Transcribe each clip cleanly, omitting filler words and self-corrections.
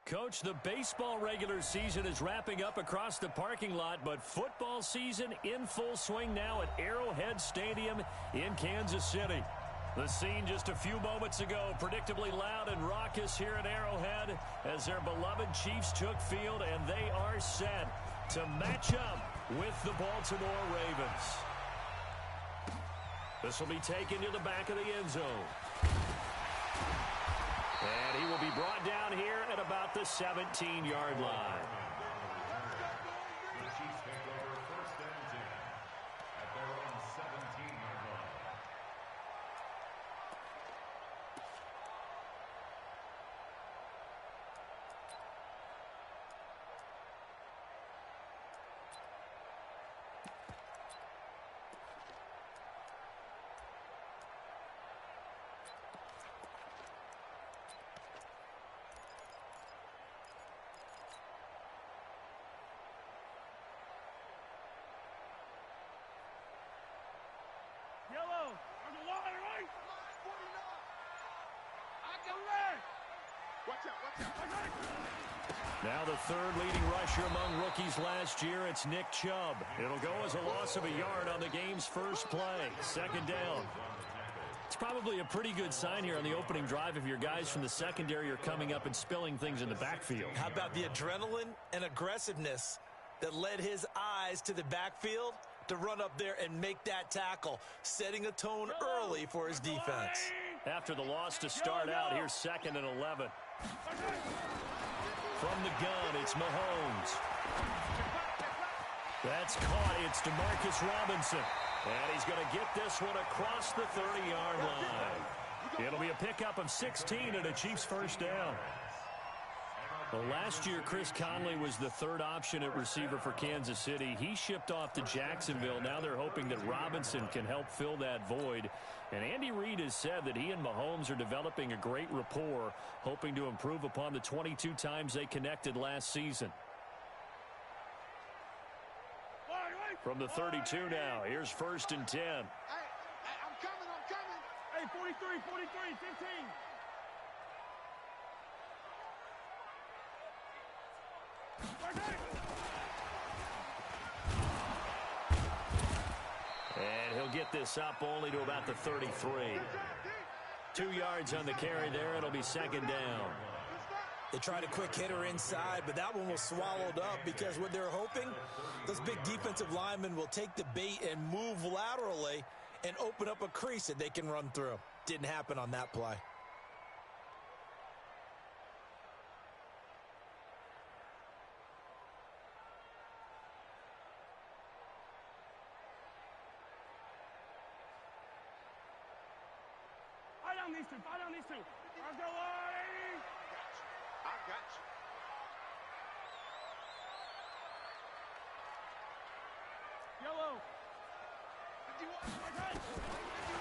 Coach, the baseball regular season is wrapping up across the parking lot, but football season in full swing now at Arrowhead Stadium in Kansas City. The scene just a few moments ago, predictably loud and raucous here at Arrowhead as their beloved Chiefs took field, and they are set to match up with the Baltimore Ravens. This will be taken to the back of the end zone. And he will be brought down here at about the 17-yard line. The Chiefs take over first and 10 at their own 17-yard line. Yellow, on the line, right? I got red. Watch out. Now the third leading rusher among rookies last year, it's Nick Chubb. It'll go as a loss of a yard on the game's first play. Second down. It's probably a pretty good sign here on the opening drive if your guys from the secondary are coming up and spilling things in the backfield. How about the adrenaline and aggressiveness that led his eyes to the backfield to run up there and make that tackle, setting a tone early for his defense. After the loss to start out, here's 2nd and 11. From the gun, it's Mahomes. That's caught. It's DeMarcus Robinson. And he's going to get this one across the 30-yard line. It'll be a pickup of 16 and a Chiefs first down. Well, last year, Chris Conley was the third option at receiver for Kansas City. He shipped off to Jacksonville. Now they're hoping that Robinson can help fill that void. And Andy Reid has said that he and Mahomes are developing a great rapport, hoping to improve upon the 22 times they connected last season. From the 32 now, here's 1st and 10. Hey, I'm coming. Hey, 43, 15. And he'll get this up only to about the 33. 2 yards on the carry there. It'll be 2nd down. They tried a quick hitter inside, but that one was swallowed up because what they're hoping, those big defensive linemen will take the bait and move laterally and open up a crease that they can run through. Didn't happen on that play. Fight on these two. Let's go, Lady. I got you. Yellow.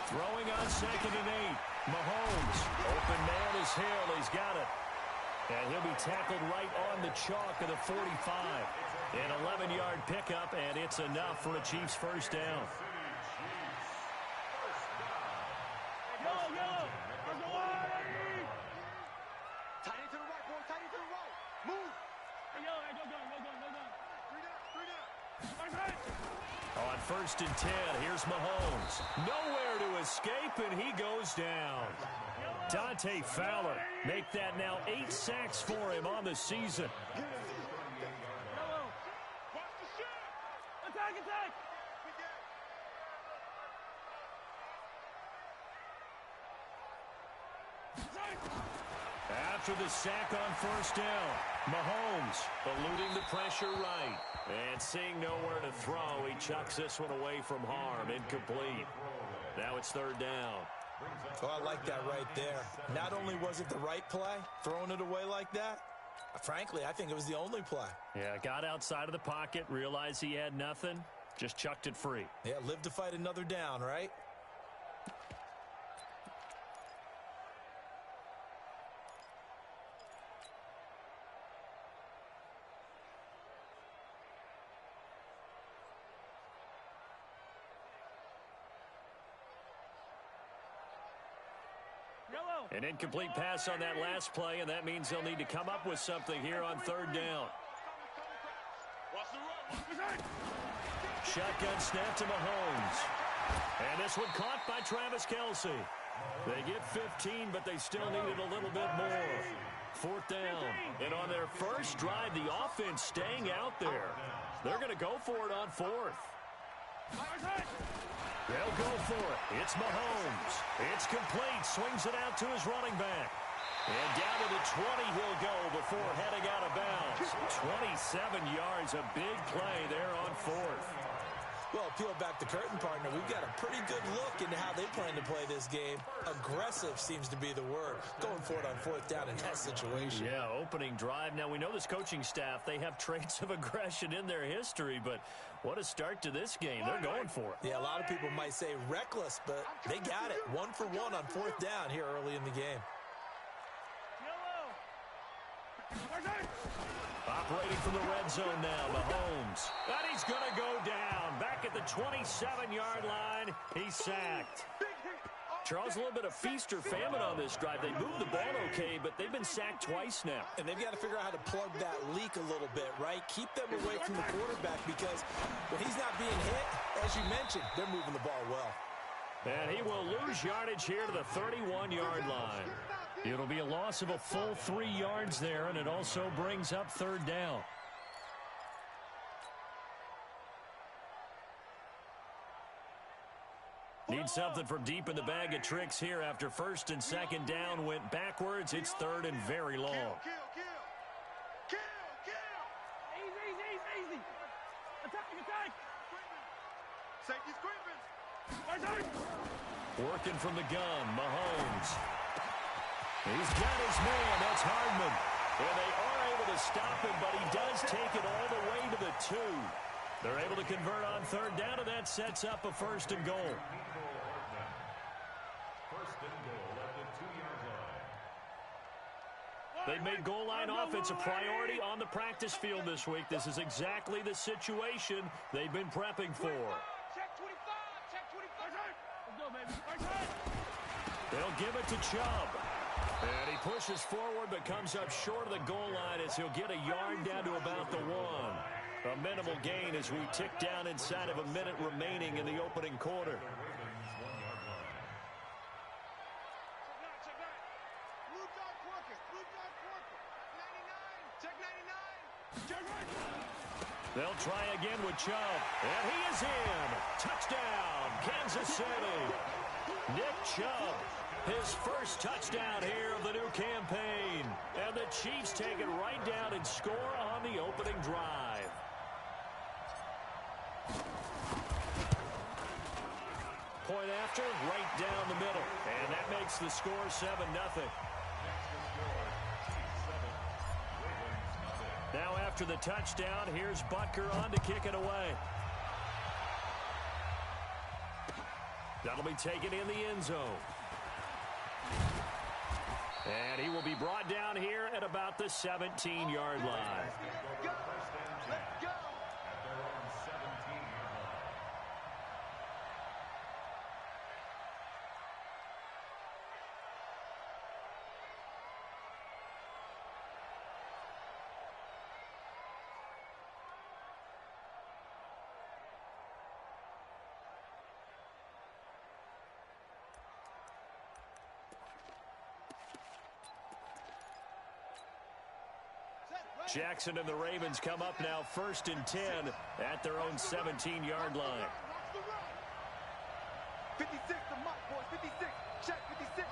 Throwing on 2nd and 8. Mahomes. Open man is Hill. He's got it. And he'll be tackled right on the chalk of the 45. An 11-yard pickup, and it's enough for a Chiefs first down. Yellow. Tight into the right, boy. Tight into the right. Move. Hey, yellow, hey, go gun. 3 down. On 1st and 10, here's Mahomes. Nowhere to escape, and he goes down. Dante Fowler make that now 8 sacks for him on the season. Yellow. Watch the shot. Attack. After the sack on 1st down, Mahomes eluding the pressure right. And seeing nowhere to throw, he chucks this one away from harm. Incomplete. Now it's 3rd down. Oh, I like that right there. Not only was it the right play, throwing it away like that, frankly, I think it was the only play. Yeah, got outside of the pocket, realized he had nothing, just chucked it free. Yeah, live to fight another down, right? An incomplete pass on that last play, and that means they'll need to come up with something here on third down. Shotgun snap to Mahomes. And this one caught by Travis Kelce. They get 15, but they still needed a little bit more. Fourth down. And on their first drive, the offense staying out there. They're going to go for it on fourth. They'll go for it. It's Mahomes. It's complete. Swings it out to his running back. And down to the 20 he'll go before heading out of bounds. 27 yards, a big play there on fourth. Well, peel back the curtain, partner. We've got a pretty good look into how they plan to play this game. Aggressive seems to be the word. Going for it on fourth down in that situation. Yeah, opening drive. Now, we know this coaching staff, they have traits of aggression in their history, but what a start to this game. They're going for it. Yeah, a lot of people might say reckless, but they got it. 1 for 1 on fourth down here early in the game. Operating from the red zone now, Mahomes. And he's going to go down. Back at the 27-yard line, he's sacked. Charles, a little bit of feast or famine on this drive. They moved the ball okay, but they've been sacked twice now. And they've got to figure out how to plug that leak a little bit, right? Keep them away from the quarterback because when he's not being hit, as you mentioned, they're moving the ball well. And he will lose yardage here to the 31-yard line. It'll be a loss of a full 3 yards there, and it also brings up third down. Need something from deep in the bag of tricks here after first and second down went backwards. It's third and very long. Kill. Easy. Attack. Safety screaming. Working from the gun, Mahomes. He's got his man, that's Hardman. And they are able to stop him, but he does take it all the way to the 2. They're able to convert on third down, and that sets up a first and goal. First and goal at the 2-yard line. They've made goal line offense a priority on the practice field this week. This is exactly the situation they've been prepping for. Check 25. Let's go, baby. They'll give it to Chubb. And he pushes forward but comes up short of the goal line as he'll get a yard down to about the 1. A minimal gain as we tick down inside of a minute remaining in the opening quarter. They'll try again with Chubb. And he is in. Touchdown, Kansas City. Nick Chubb. His first touchdown here of the new campaign. And the Chiefs take it right down and score on the opening drive. Point after, right down the middle. And that makes the score 7-0. Now after the touchdown, here's Butker on to kick it away. That'll be taken in the end zone. And he will be brought down here at about the 17-yard line. Let's go. Jackson and the Ravens come up now first and 10 at their own 17-yard line. 56 to Mike, boys. 56. Check 56.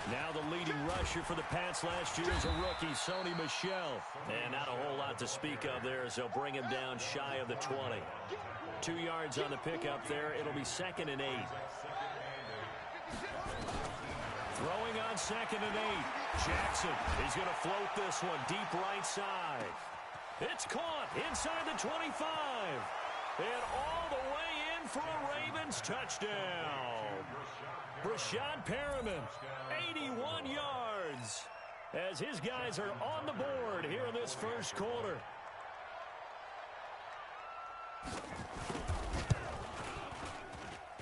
Now the leading rusher for the Pats last year is a rookie, Sony Michel. And not a whole lot to speak of there as they'll bring him down shy of the 20. 2 yards on the pickup there. It'll be 2nd and 8. Throwing on 2nd and 8. Jackson, he's going to float this one deep right side. It's caught inside the 25. And all the way in for a Ravens touchdown. Brashad Perriman, 81 yards. As his guys are on the board here in this first quarter.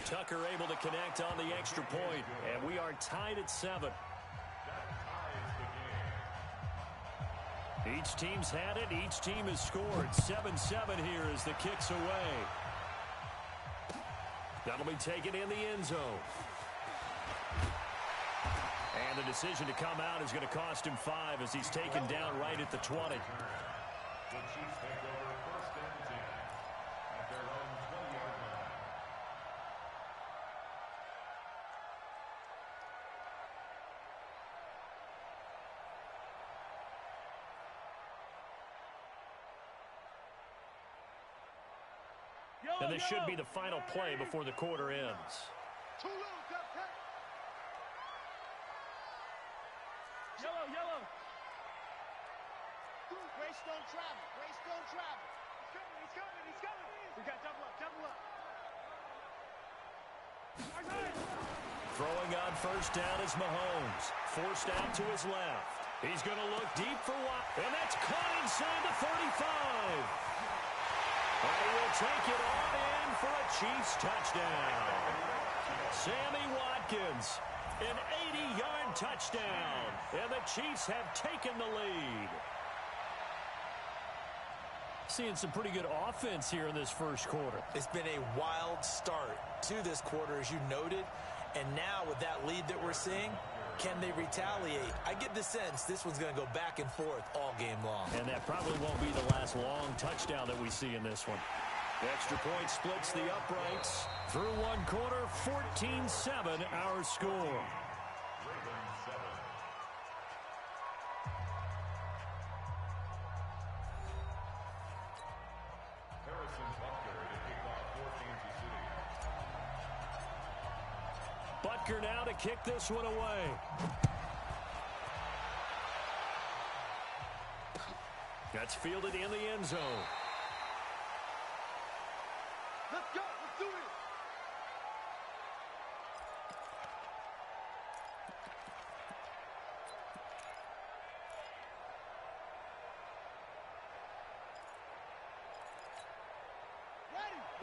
Tucker able to connect on the extra point, and we are tied at 7. Each team's had it. Each team has scored. 7-7 here as the kick's away. That'll be taken in the end zone. And the decision to come out is going to cost him 5 as he's taken down right at the 20. The Chiefs take over first and 10 at their own 20-yard line. And this should be the final play before the quarter ends. Too low, Tucker. Yellow, yellow. Grace don't travel. Grace don't travel. He's coming, he's coming, he's coming. We got double up, double up. Throwing on first down is Mahomes. Forced out to his left. He's going to look deep for one. And that's caught inside the 35. And he will take it on in for a Chiefs touchdown. Sammy Watkins, an 80-yard touchdown. And the Chiefs have taken the lead. Seeing some pretty good offense here in this first quarter. It's been a wild start to this quarter, as you noted. And now with that lead that we're seeing, can they retaliate? I get the sense this one's going to go back and forth all game long. And that probably won't be the last long touchdown that we see in this one. The extra point splits the uprights. Through one quarter, 14-7 our score. Butker now to kick this one away. That's fielded in the end zone. Let's go, let's do it.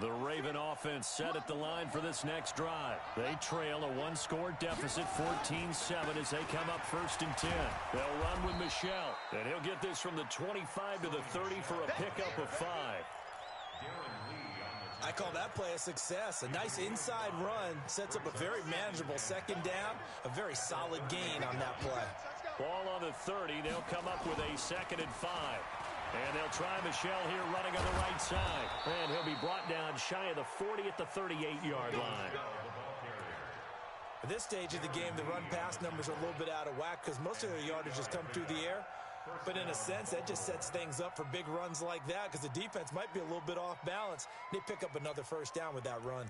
The Raven offense set at the line for this next drive. They trail a one-score deficit, 14-7, as they come up first and 10. They'll run with Michelle, and he'll get this from the 25 to the 30 for a pickup of 5. I call that play a success. A nice inside run sets up a very manageable second down, a very solid gain on that play. Ball on the 30. They'll come up with a 2nd and 5. And they'll try Michelle here running on the right side. And he'll be brought down shy of the 40 at the 38-yard line. At this stage of the game, the run-pass numbers are a little bit out of whack because most of their yardage has come through the air. But in a sense, that just sets things up for big runs like that because the defense might be a little bit off balance. They pick up another first down with that run.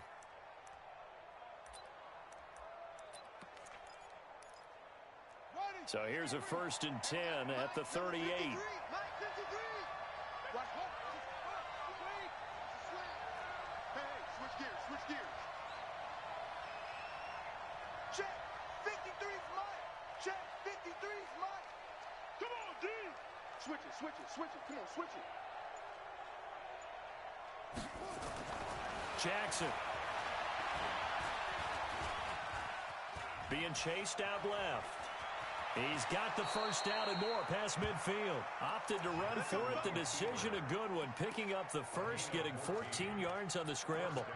So here's a 1st and 10 at the 38. Switch gears. Check. 53's mine. Check. 53's mine. Come on, D. Switch it. Come on, switch it. Jackson. Being chased out left. He's got the first down and more past midfield. Opted to run for it. The decision a good one. Picking up the first, getting 14 yards on the scramble.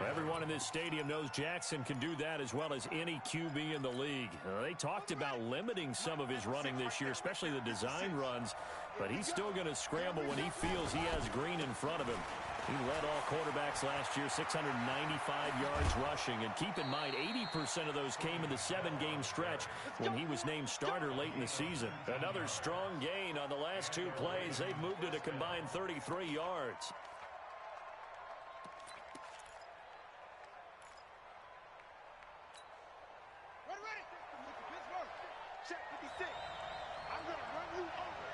Everyone in this stadium knows Jackson can do that as well as any QB in the league. They talked about limiting some of his running this year, especially the design runs, but he's still going to scramble when he feels he has green in front of him. He led all quarterbacks last year, 695 yards rushing. And keep in mind, 80% of those came in the 7-game stretch when he was named starter late in the season. Another strong gain on the last 2 plays. They've moved it a combined 33 yards. Check 56. I'm going to run you over.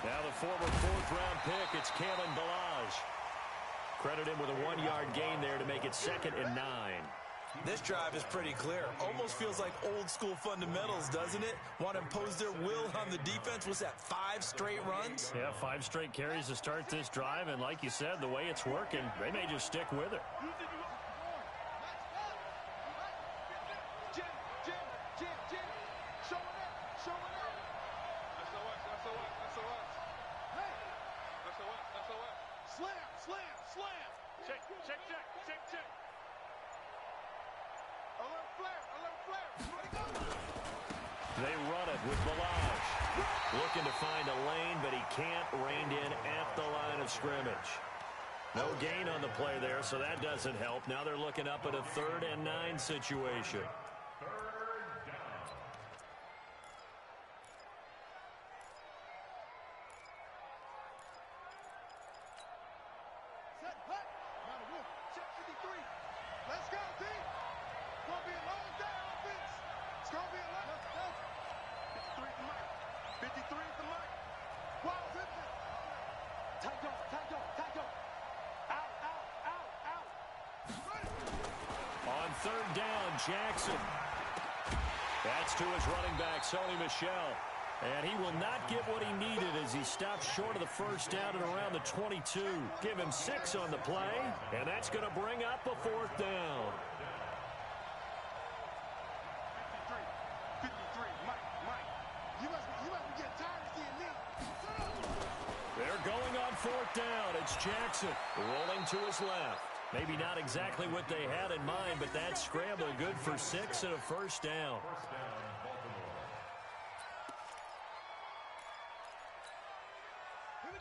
Now the former 4th-round pick, it's Kalen Balaj. Credit him with a 1-yard gain there to make it 2nd and 9. This drive is pretty clear. Almost feels like old school fundamentals, doesn't it? Want to impose their will on the defense. What's that, 5 straight runs? Yeah, 5 straight carries to start this drive, and like you said, the way it's working, they may just stick with it. They run it with Balaj. Looking to find a lane, but he can't rein in at the line of scrimmage. No gain on the play there, so that doesn't help. Now they're looking up at a 3rd and 9 situation. On 3rd down, Jackson. That's to his running back, Sony Michel. And he will not get what he needed as he stops short of the 1st down at around the 22. Give him 6 on the play, and that's going to bring up a 4th down. 53, Mike. You must be getting tired of seeing me. They're going on 4th down. It's Jackson rolling to his left. Maybe not exactly what they had in mind, but that scramble good for 6 and a 1st down.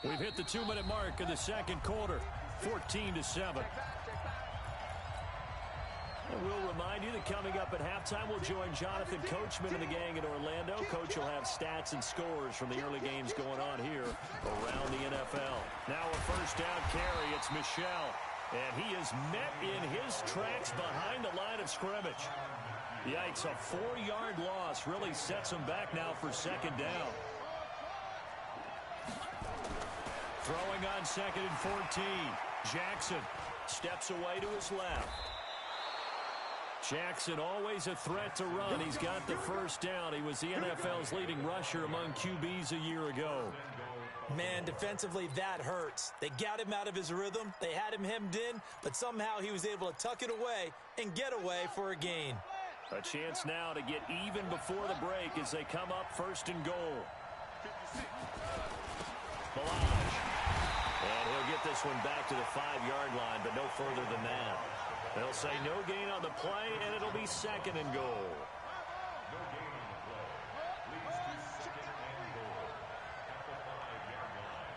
We've hit the 2-minute mark in the 2nd quarter, 14-7. And we'll remind you that coming up at halftime, we'll join Jonathan Coachman and the gang in Orlando. Coach will have stats and scores from the early games going on here around the NFL. Now a 1st down carry. It's Michel. And he is met in his tracks behind the line of scrimmage. Yikes, a 4-yard loss really sets him back now for 2nd down. Throwing on 2nd and 14. Jackson steps away to his left. Jackson always a threat to run. He's got the 1st down. He was the NFL's leading rusher among QBs a year ago. Man, defensively, that hurts. They got him out of his rhythm. They had him hemmed in, but somehow he was able to tuck it away and get away for a gain. A chance now to get even before the break as they come up 1st and goal. Balaj. And he'll get this one back to the 5-yard line, but no further than that. They'll say no gain on the play, and it'll be 2nd and goal. No gain on the play. Leads to 2nd and goal at the 5-yard line.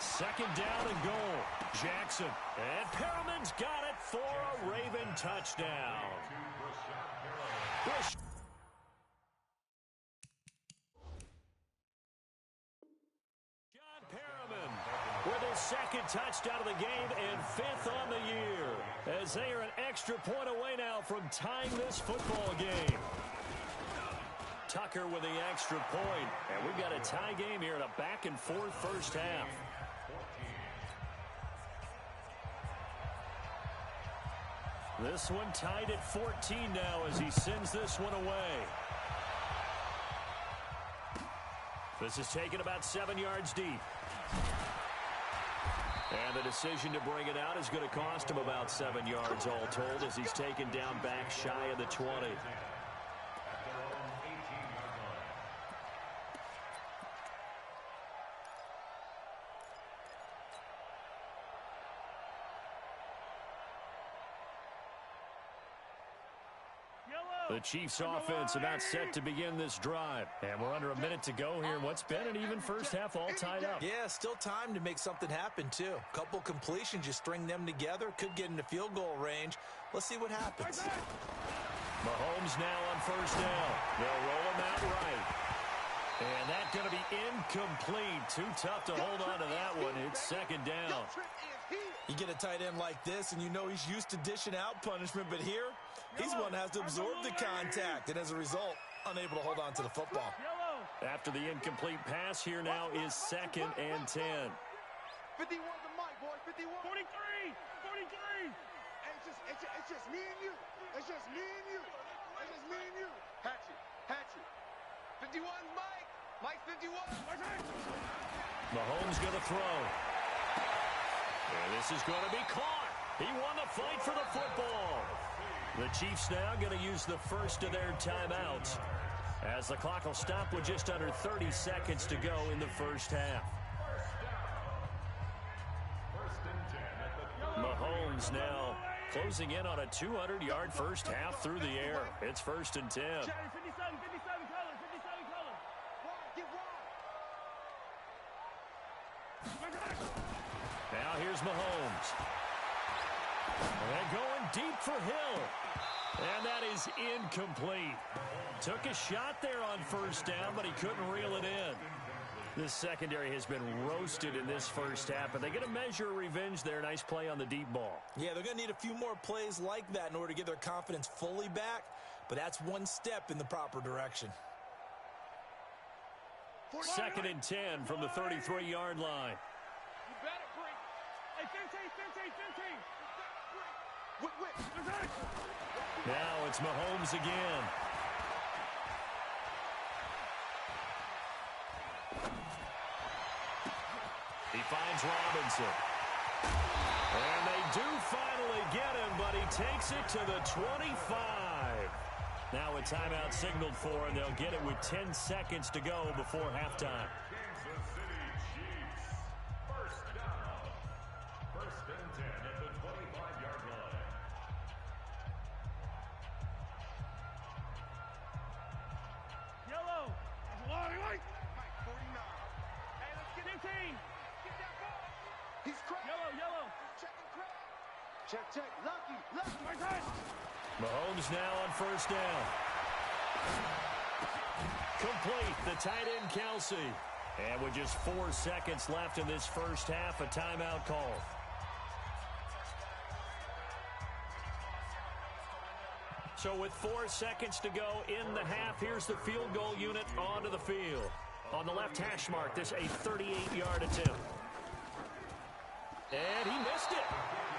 2nd down and goal. Jackson. And Perriman's got it for a Raven touchdown. With his 2nd touchdown of the game and 5th on the year, as they are an extra point away now from tying this football game. Tucker with the extra point, and we've got a tie game here in a back-and-forth 1st half. This one tied at 14 now as he sends this one away. This is taken about 7 yards deep. And the decision to bring it out is going to cost him about 7 yards all told as he's taken down back shy of the 20. The Chiefs offense about set to begin this drive. And we're under a minute to go here in what's been an even first half all tied up. Yeah, still time to make something happen, too. Couple completions, you string them together, could get into field goal range. Let's see what happens. Mahomes now on 1st down. They'll roll him out right. And that's going to be incomplete. Too tough to hold on to that one. It's 2nd down. You get a tight end like this, and you know he's used to dishing out punishment, but here, he's one that has to absorb the contact, and as a result, unable to hold on to the football. After the incomplete pass, here now is 2nd and 10. 51 the mic, boy. 51. 43. 43. It's just me and you. It's just me and you. It's just me and you. Hatchet. 51's Mike. Mike's 51. Mahomes going to throw. And this is going to be caught. He won the fight for the football. The Chiefs now going to use the first of their timeouts, as the clock will stop with just under 30 seconds to go in the first half. Mahomes now closing in on a 200-yard first half through the air. It's 1st and 10. 57 color. Now here's Mahomes. And going deep for Hill. And that is incomplete. Took a shot there on first down, but he couldn't reel it in. This secondary has been roasted in this first half, but they get a measure of revenge there. Nice play on the deep ball. Yeah, they're going to need a few more plays like that in order to get their confidence fully back, but that's one step in the proper direction. 2nd and 10 from the 33-yard line. You better break. Hey, 15. Now it's Mahomes again. He finds Robinson. And they do finally get him, but he takes it to the 25. Now a timeout signaled for, and they'll get it with 10 seconds to go before halftime. Kansas City Chiefs. First down. 1st and 10 at the 25-yard line. Yellow. Mike, 49. Hey, let's get 15. Get that ball. He's cracked. Yellow. Check and crack. Check. Lucky. My time. Mahomes now on first down. Complete. The tight end, Kelsey. And with just 4 seconds left in this first half, a timeout call. So with 4 seconds to go in the half, here's the field goal unit onto the field. On the left hash mark, this a 38-yard attempt. And he missed it.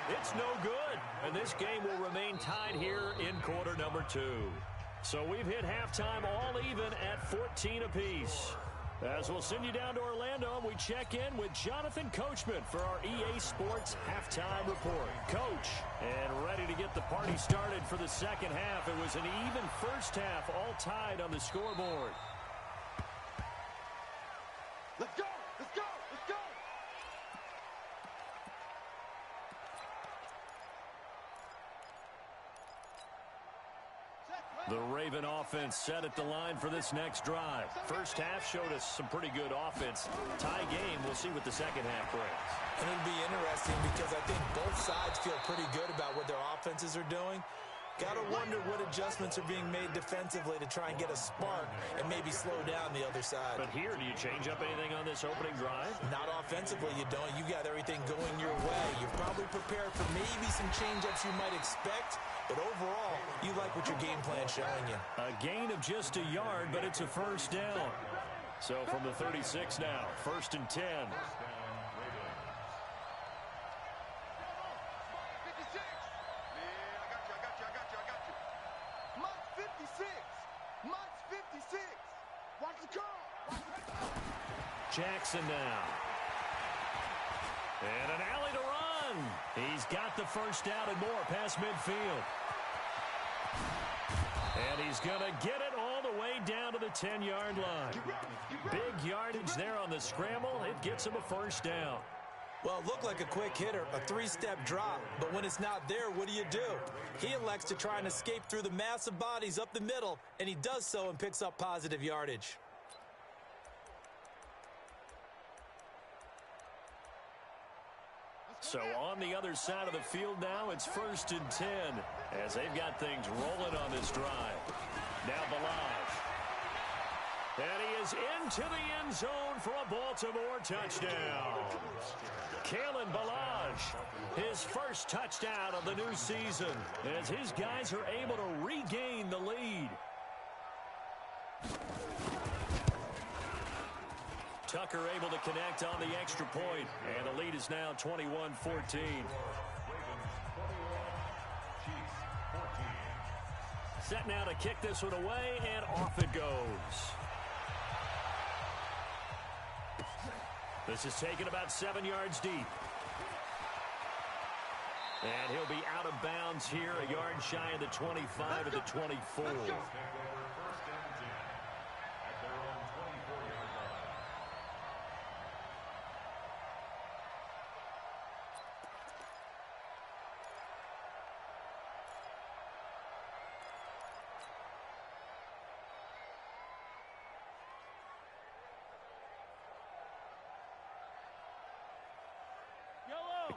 It's no good. And this game will remain tied here in quarter number 2. So we've hit halftime all even at 14 apiece. As we'll send you down to Orlando, and we check in with Jonathan Coachman for our EA Sports Halftime Report. Coach, and ready to get the party started for the second half. It was an even first half, all tied on the scoreboard. Let's go. The Raven offense set at the line for this next drive. First half showed us some pretty good offense. Tie game, we'll see what the second half brings. And it'll be interesting because I think both sides feel pretty good about what their offenses are doing. Got to wonder what adjustments are being made defensively to try and get a spark and maybe slow down the other side. But here, do you change up anything on this opening drive? Not offensively, you don't. You got everything going your way. You're probably prepared for maybe some change-ups you might expect, but overall, you like what your game plan's showing you. A gain of just a yard, but it's a first down. So from the 36 now, 1st and 10. Jackson now. And an alley to run. He's got the first down and more past midfield. And he's going to get it all the way down to the 10-yard line. Big yardage there on the scramble. It gets him a first down. Well, it looked like a quick hitter, a three-step drop, but when it's not there, what do? He elects to try and escape through the massive bodies up the middle, and he does so and picks up positive yardage. So on the other side of the field now, it's 1st and 10 as they've got things rolling on this drive. Now Balaj. And he is into the end zone for a Baltimore touchdown. Kalen Balaj, his first touchdown of the new season, as his guys are able to regain the lead. Tucker able to connect on the extra point, and the lead is now 21-14. Set now to kick this one away, and off it goes. This is taken about 7 yards deep. And he'll be out of bounds here, a yard shy of the 25 at the 24.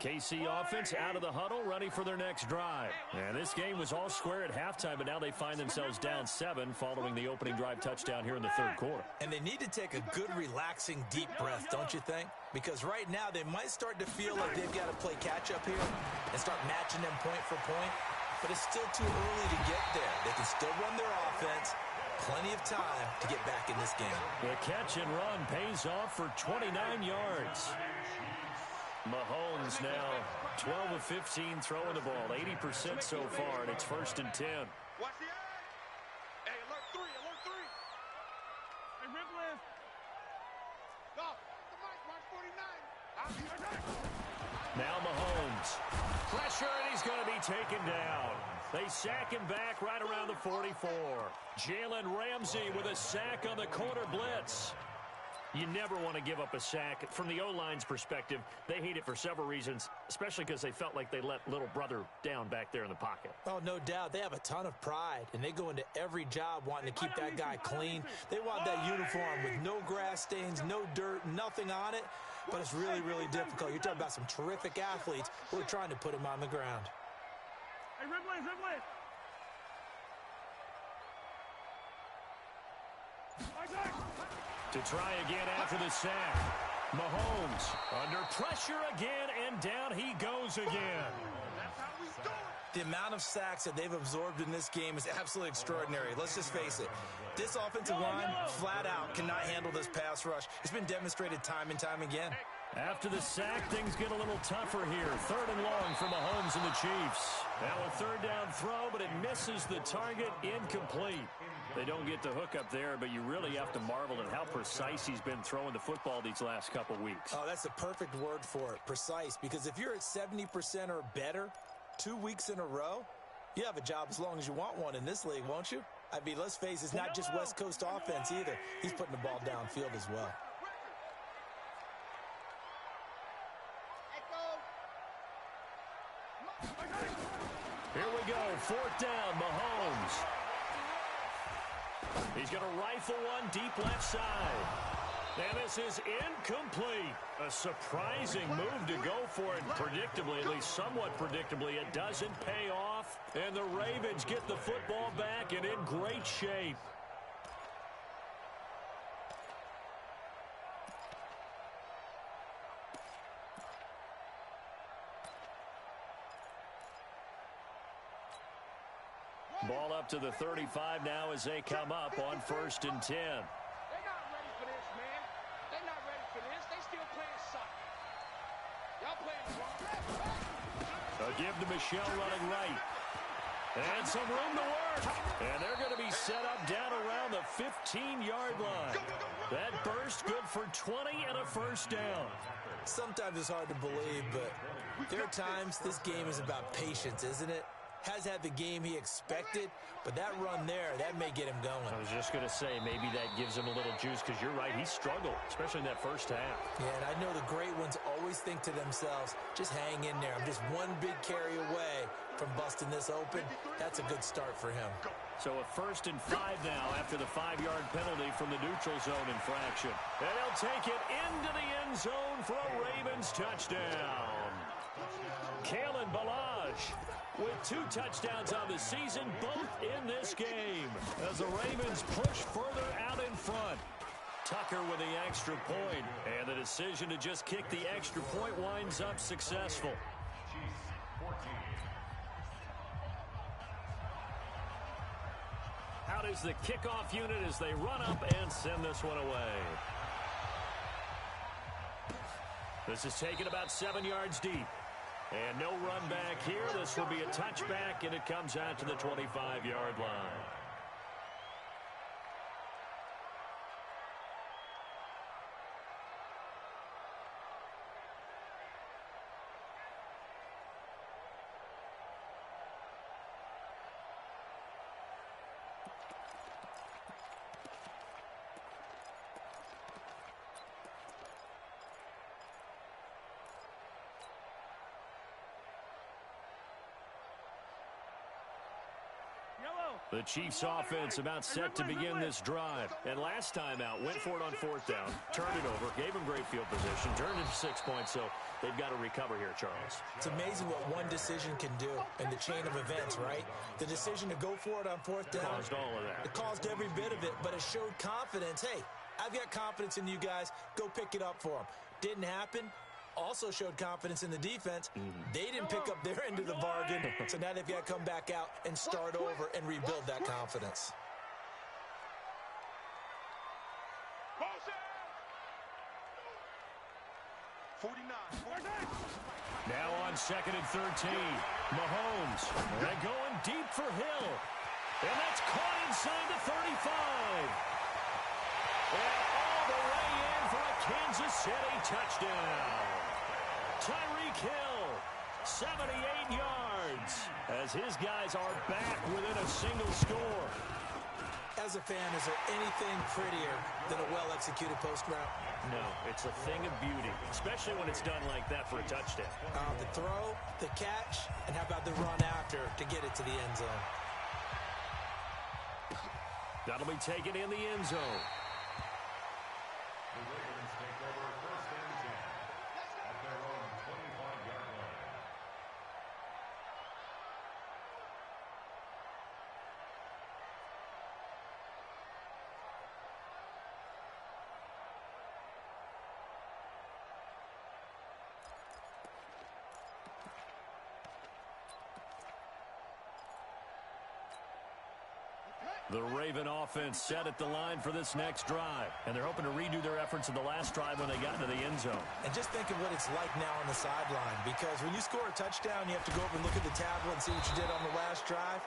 KC offense out of the huddle, ready for their next drive. And this game was all square at halftime, but now they find themselves down 7 following the opening drive touchdown here in the third quarter. And they need to take a good, relaxing, deep breath, don't you think? Because right now they might start to feel like they've got to play catch-up here and start matching them point for point. But it's still too early to get there. They can still run their offense. Plenty of time to get back in this game. The catch and run pays off for 29 yards. Mahomes now 12 of 15 throwing the ball, 80% so far, and it's 1st and 10. Watch the eye. Hey, alert 3, alert 3. Hey, Ripley. Go. The mic, watch 49. Now Mahomes. Pressure, and he's going to be taken down. They sack him back right around the 44. Jalen Ramsey with a sack on the corner blitz. You never want to give up a sack. From the O-line's perspective, they hate it for several reasons, especially because they felt like they let little brother down back there in the pocket. Oh, no doubt. They have a ton of pride, and they go into every job wanting to keep that guy clean. They want that uniform with no grass stains, no dirt, nothing on it. But it's really, really difficult. You're talking about some terrific athletes who are trying to put him on the ground. Hey, Ripley, Ripley. To try again after the sack. Mahomes under pressure again, and down he goes again. That's how we do it. The amount of sacks that they've absorbed in this game is absolutely extraordinary. Let's just face it. This offensive line, flat out, cannot handle this pass rush. It's been demonstrated time and time again. After the sack, things get a little tougher here. 3rd and long for Mahomes and the Chiefs. Now a 3rd down throw, but it misses the target, incomplete. They don't get the hook up there, but you really have to marvel at how precise he's been throwing the football these last couple weeks. Oh, that's the perfect word for it, precise. Because if you're at 70% or better 2 weeks in a row, you have a job as long as you want one in this league, won't you? I mean, let's face it, it's not just West Coast offense either. He's putting the ball downfield as well. Here we go, 4th down, Mahomes. He's going to rifle one deep left side. And this is incomplete. A surprising move to go for it. Predictably, at least somewhat predictably, it doesn't pay off. And the Ravens get the football back and in great shape. Ball up to the 35 now as they come up on 1st and 10. They're not ready for this, man. They're not ready for this. They still playing soccer. Y'all playing wrong. A give to Michelle running right. And some room to work. And they're going to be set up down around the 15-yard line. That burst good for 20 and a 1st down. Sometimes it's hard to believe, but there are times this game is about patience, isn't it? Has had the game he expected, but that run there, that may get him going. I was just going to say, maybe that gives him a little juice, because you're right, he struggled, especially in that first half. Yeah, and I know the great ones always think to themselves, just hang in there. I'm just one big carry away from busting this open. That's a good start for him. So a 1st and 5 now after the 5-yard penalty from the neutral zone infraction. And he'll take it into the end zone for a Ravens touchdown. Kalen Ballage with 2 touchdowns on the season, both in this game, as the Ravens push further out in front. Tucker with the extra point, and the decision to just kick the extra point winds up successful. Out is the kickoff unit as they run up and send this one away. This is taken about 7 yards deep. And no run back here. This will be a touchback, and it comes out to the 25-yard line. The Chiefs offense about set to begin this drive. And last time out, went for it on 4th down, turned it over, gave them great field position, turned it to 6 points, so they've got to recover here, Charles. It's amazing what one decision can do in the chain of events, right? The decision to go for it on 4th down. Caused all of that. It caused every bit of it, but it showed confidence. Hey, I've got confidence in you guys. Go pick it up for them. Didn't happen. Also showed confidence in the defense. They didn't pick up their end of the bargain, so now they've got to come back out and start over and rebuild that confidence. Now on 2nd and 13, Mahomes. And going deep for Hill. And that's caught inside the 35. And all the way in for a Kansas City touchdown. Tyreek Hill, 78 yards, as his guys are back within a single score. As a fan, is there anything prettier than a well-executed post route? No, it's a thing of beauty, especially when it's done like that for a touchdown. The throw, the catch, and how about the run after to get it to the end zone? That'll be taken in the end zone. The Ravens take over 1st and 10 at their own 25-yard line. The Raven offense set at the line for this next drive. And they're hoping to redo their efforts in the last drive when they got into the end zone. And just think of what it's like now on the sideline, because when you score a touchdown, you have to go over and look at the tablet and see what you did on the last drive.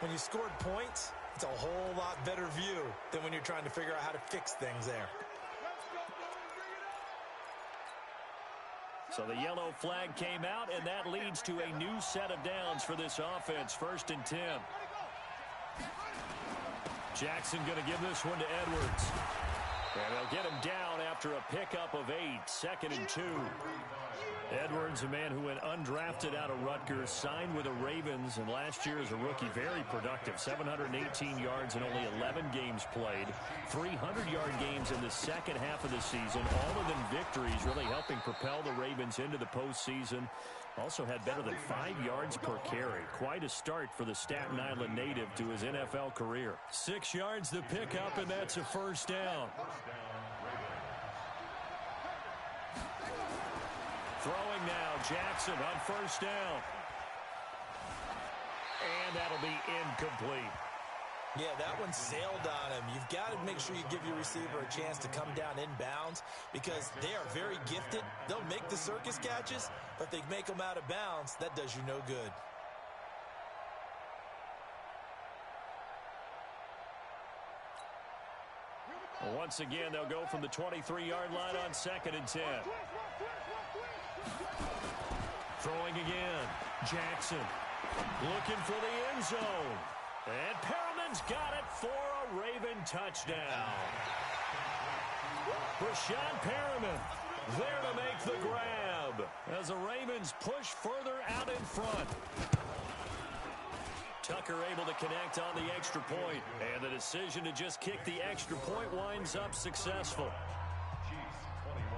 When you scored points, it's a whole lot better view than when you're trying to figure out how to fix things there. So the yellow flag came out, and that leads to a new set of downs for this offense. 1st and 10. Jackson going to give this one to Edwards. And they'll get him down after a pickup of 8. 2nd and 2. Edwards, a man who went undrafted out of Rutgers, signed with the Ravens, and last year as a rookie, very productive. 718 yards in only 11 games played. 300-yard games in the second half of the season. All of them victories, really helping propel the Ravens into the postseason. Also had better than 5 yards per carry. Quite a start for the Staten Island native to his NFL career. 6 yards the pickup, and that's a 1st down. Throwing now, Jackson on 1st down. And that'll be incomplete. Yeah, that one sailed on him. You've got to make sure you give your receiver a chance to come down inbounds because they are very gifted. They'll make the circus catches, but if they make them out of bounds, that does you no good. Well, once again, they'll go from the 23-yard line on 2nd and 10. Throwing again. Jackson looking for the end zone. And Perriman's got it for a Raven touchdown. Brashad Perriman there to make the grab as the Ravens push further out in front. Tucker able to connect on the extra point, and the decision to just kick the extra point winds up successful. Chiefs 21.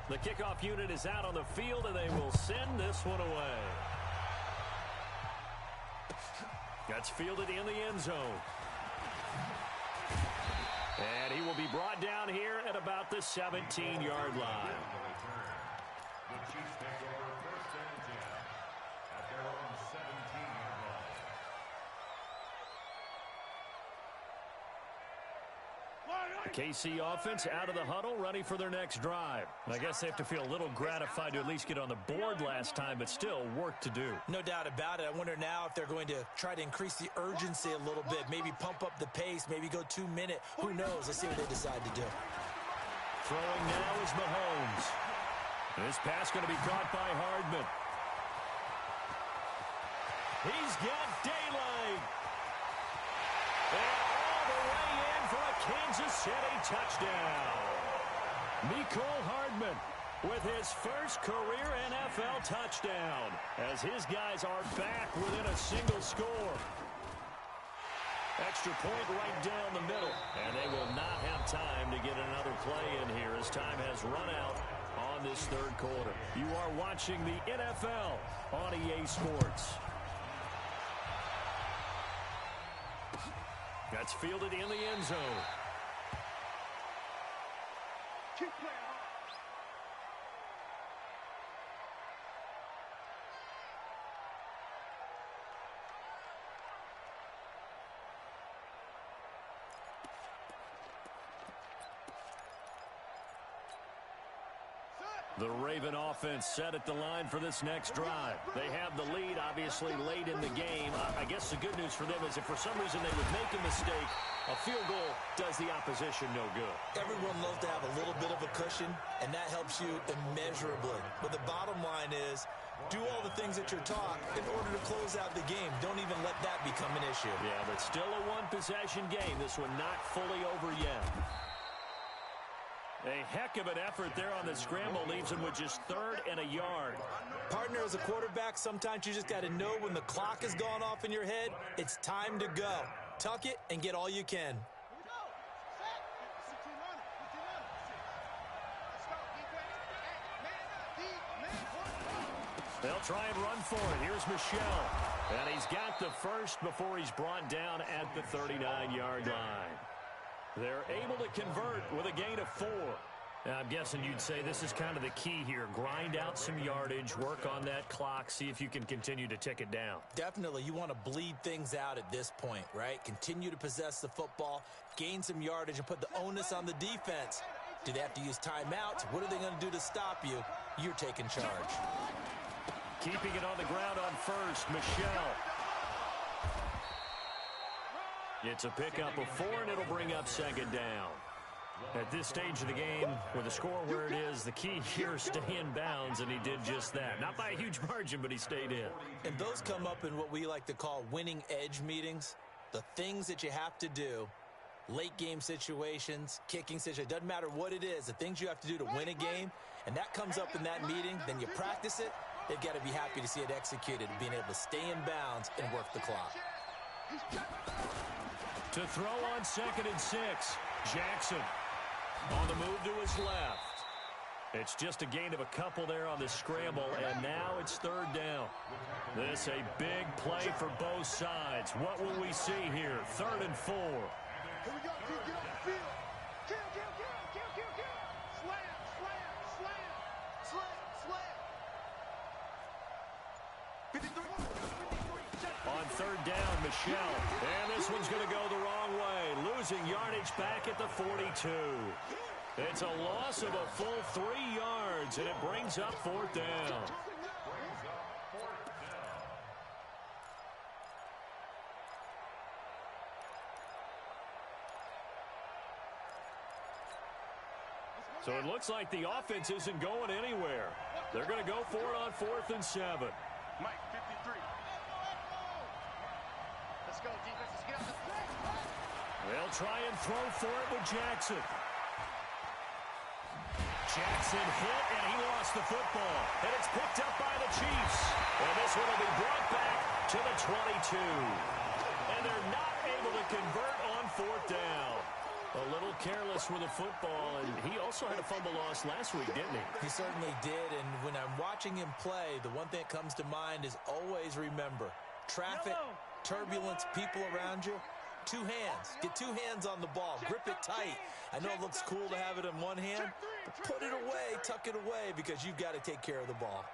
The kickoff unit is out on the field, and they will send this one away. That's fielded in the end zone. And he will be brought down here at about the 17-yard line. The Chiefs take over 1st and 10 at their own 17-yard line. KC offense out of the huddle, ready for their next drive. I guess they have to feel a little gratified to at least get on the board last time, but still work to do. No doubt about it. I wonder now if they're going to try to increase the urgency a little bit, maybe pump up the pace, maybe go 2 minute. Who knows? Let's see what they decide to do. Throwing now is Mahomes. This pass going to be caught by Hardman. He's got daylight. And all the way in for a Kansas City touchdown. Mecole Hardman with his first career NFL touchdown as his guys are back within a single score. Extra point right down the middle, and they will not have time to get another play in here as time has run out on this third quarter. You are watching the NFL on EA Sports. That's fielded in the end zone. Keep playing. The Raven offense set at the line for this next drive. They have the lead, obviously, late in the game. I guess the good news for them is if for some reason they would make a mistake, a field goal does the opposition no good. Everyone loves to have a little bit of a cushion, and that helps you immeasurably. But the bottom line is, do all the things that you're taught in order to close out the game. Don't even let that become an issue. Yeah, but still a one-possession game. This one not fully over yet. A heck of an effort there on the scramble leaves him with just 3rd and a yard. Partner, as a quarterback, sometimes you just got to know when the clock has gone off in your head, it's time to go. Tuck it and get all you can. They'll try and run for it. Here's Michelle. And he's got the first before he's brought down at the 39-yard line. They're able to convert with a gain of 4. Now, I'm guessing you'd say this is kind of the key here. Grind out some yardage, work on that clock, see if you can continue to tick it down. Definitely. You want to bleed things out at this point, right? Continue to possess the football, gain some yardage, and put the onus on the defense. Do they have to use timeouts? What are they going to do to stop you? You're taking charge. Keeping it on the ground on first, Michelle. It's a pickup of 4, and it'll bring up 2nd down. At this stage of the game, with the score where it is, the key here is stay in bounds, and he did just that. Not by a huge margin, but he stayed in. And those come up in what we like to call winning edge meetings. The things that you have to do, late game situations, kicking situations, doesn't matter what it is, the things you have to do to win a game, and that comes up in that meeting, then you practice it, they've got to be happy to see it executed, being able to stay in bounds and work the clock. To throw on 2nd and 6, Jackson on the move to his left. It's just a gain of a couple there on the scramble, and now it's 3rd down. This a big play for both sides. What will we see here? 3rd and 4. Here we go, T. Get off the field. Kill. Slam. 53. On 3rd down, Michelle. And this one's going to go the wrong way. Losing yardage back at the 42. It's a loss of a full 3 yards, and it brings up 4th down. So it looks like the offense isn't going anywhere. They're going to go for it on 4th and 7. Mike, 53. Let's go, defense. Let's get up the field. They'll try and throw for it with Jackson. Jackson hit, and he lost the football. And it's picked up by the Chiefs. And this one will be brought back to the 22. And they're not able to convert on 4th down. A little careless with the football, and he also had a fumble loss last week, didn't he? He certainly did, and when I'm watching him play, the one thing that comes to mind is always remember, traffic, turbulence, people around you, 2 hands. Get 2 hands on the ball. Grip it tight. I know it looks cool to have it in one hand, but put it away, tuck it away, because you've got to take care of the ball.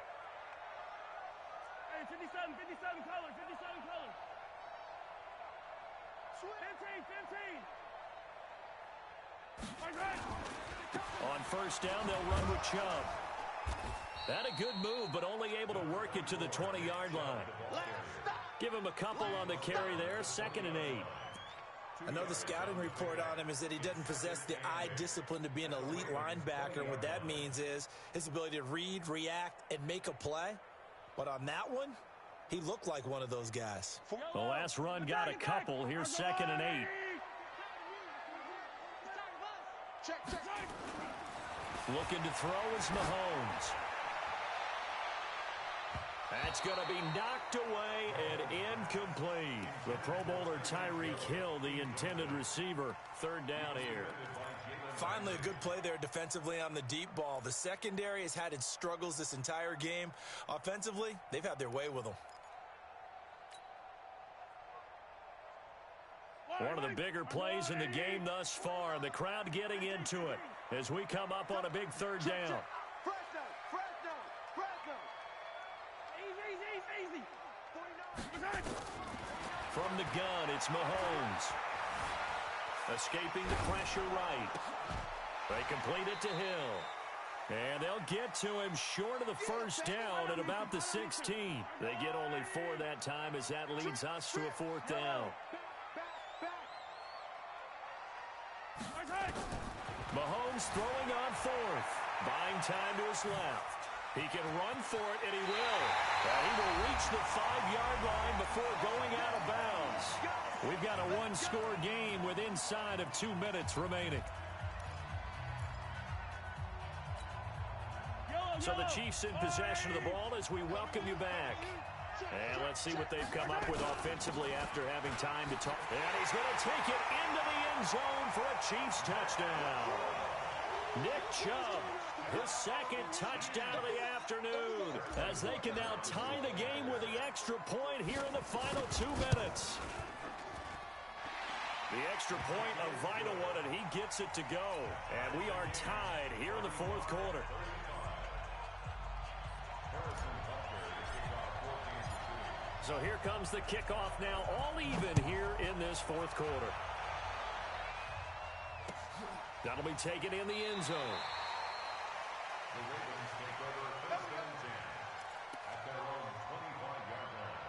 Hey, 57 color, 57 color. 15. On first down, they'll run with Chubb. That a good move, but only able to work it to the 20-yard line. Give him a couple on the carry there, 2nd and 8. Another scouting report on him is that he doesn't possess the eye discipline to be an elite linebacker. And what that means is his ability to read, react, and make a play. But on that one, he looked like one of those guys. The last run got a couple. Here's 2nd and 8. Looking to throw is Mahomes. That's going to be knocked away and incomplete. The Pro Bowler Tyreek Hill, the intended receiver. 3rd down here. Finally, a good play there defensively on the deep ball. The secondary has had its struggles this entire game. Offensively, they've had their way with them. One of the bigger plays in the game thus far. The crowd getting into it as we come up on a big 3rd down. From the gun, it's Mahomes. Escaping the pressure right. They complete it to Hill. And they'll get to him short of the first down at about the 16. They get only 4 that time as that leads us to a 4th down. Mahomes throwing on 4th. Buying time to his left. He can run for it, and he will. He will reach the 5-yard line before going out of bounds. We've got a one-score game with inside of 2 minutes remaining. So the Chiefs in possession of the ball as we welcome you back. And let's see what they've come up with offensively after having time to talk. And he's going to take it into the end zone for a Chiefs touchdown. Nick Chubb, his 2nd touchdown of the afternoon, as they can now tie the game with the extra point here in the final 2 minutes. The extra point, a vital one, and he gets it to go. And we are tied here in the 4th quarter. So here comes the kickoff now, all even here in this 4th quarter. That'll be taken in the end zone. The Ravens take over 1st and 10 at their own 25-yard line.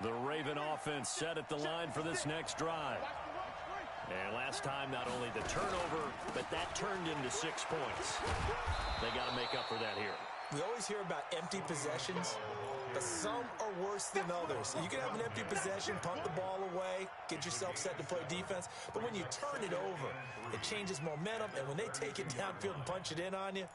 The Raven offense set at the line for this next drive. And last time, not only the turnover, but that turned into 6 points. They got to make up for that here. We always hear about empty possessions, but some are worse than others. You can have an empty possession, punt the ball away, get yourself set to play defense, but when you turn it over, it changes momentum, and when they take it downfield and punch it in on you,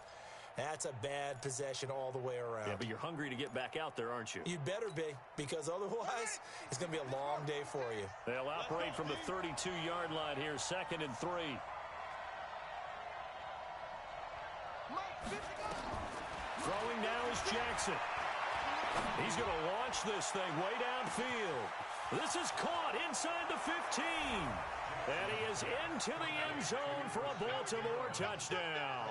that's a bad possession all the way around. Yeah, but you're hungry to get back out there, aren't you? You'd better be, because otherwise, it's going to be a long day for you. They'll operate from the 32-yard line here, 2nd and 3. Throwing now is Jackson. He's going to launch this thing way downfield. This is caught inside the 15. And he is into the end zone for a Baltimore touchdown.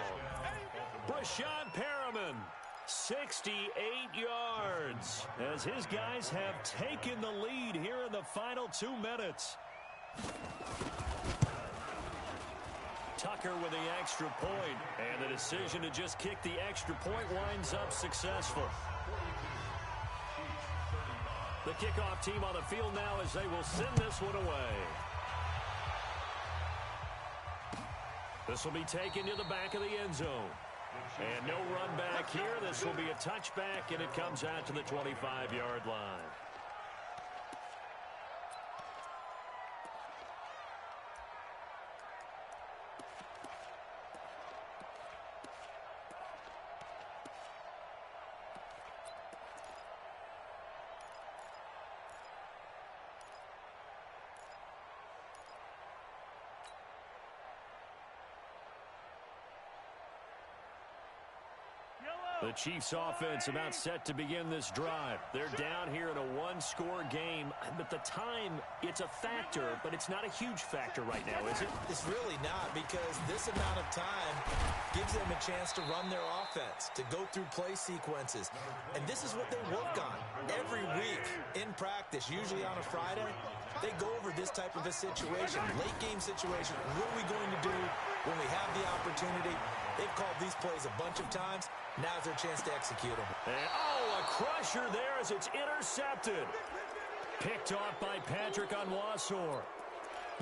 Brashad Perriman, 68 yards, as his guys have taken the lead here in the final 2 minutes. Tucker with the extra point, and the decision to just kick the extra point winds up successful. The kickoff team on the field now as they will send this one away. This will be taken to the back of the end zone. And no run back here. This will be a touchback, and it comes out to the 25-yard line. The Chiefs offense about set to begin this drive. They're down here in a one-score game. But the time, it's a factor, but it's not a huge factor right now, is it? It's really not, because this amount of time gives them a chance to run their offense, to go through play sequences. And this is what they work on every week in practice, usually on a Friday. They go over this type of a situation, late game situation. What are we going to do when we have the opportunity? They've called these plays a bunch of times. Now's their chance to execute them. And, a crusher there as it's intercepted. Picked off by Patrick Onwuasor.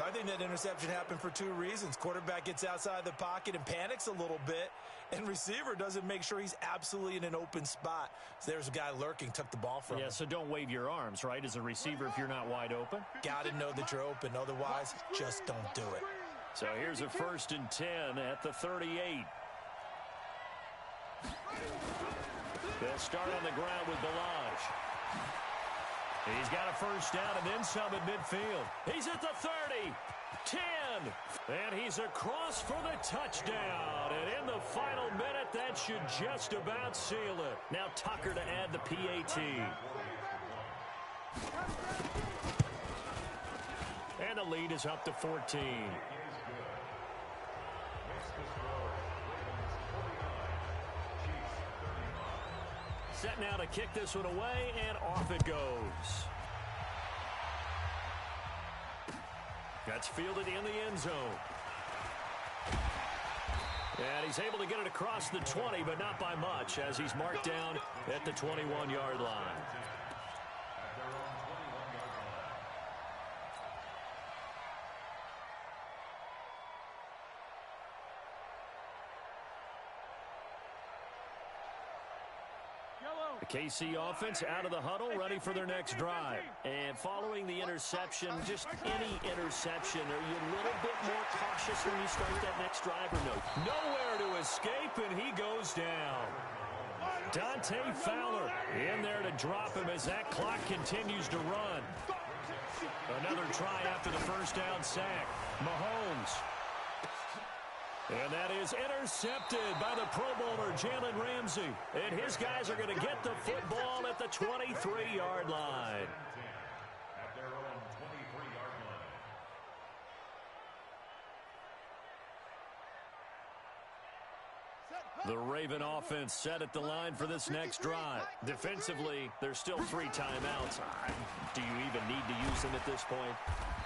I think that interception happened for two reasons. Quarterback gets outside the pocket and panics a little bit, and receiver doesn't make sure he's absolutely in an open spot. So there's a guy lurking, took the ball from him. Yeah, so don't wave your arms, right, as a receiver if you're not wide open. Got to know that you're open. Otherwise, just don't do it. So here's a 1st and 10 at the 38. They'll start on the ground with Balaj. He's got a first down and then some at midfield. He's at the 30, 10, and he's across for the touchdown. And in the final minute, that should just about seal it. Now Tucker to add the PAT. And the lead is up to 14. Set now to kick this one away, and off it goes. That's fielded in the end zone. And he's able to get it across the 20, but not by much, as he's marked down at the 21-yard line. The KC offense out of the huddle, ready for their next drive. And following the interception, just any interception, are you a little bit more cautious when you start that next drive or no? Nowhere to escape, and he goes down. Dante Fowler in there to drop him as that clock continues to run. Another try after the first down sack. Mahomes. And that is intercepted by the Pro Bowler, Jalen Ramsey. And his guys are going to get the football at the 23-yard line. At their own 23-yard line. The Raven offense set at the line for this next drive. Defensively, there's still 3 timeouts. Do you even need to use them at this point?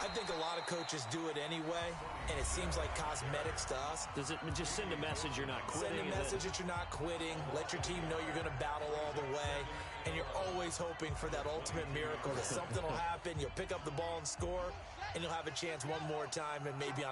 I think a lot of coaches do it anyway, and it seems like cosmetics to us. Does it just send a message you're not quitting? Send a message that you're not quitting. Let your team know you're going to battle all the way, and you're always hoping for that ultimate miracle, that something will happen, you'll pick up the ball and score, and you'll have a chance one more time and maybe on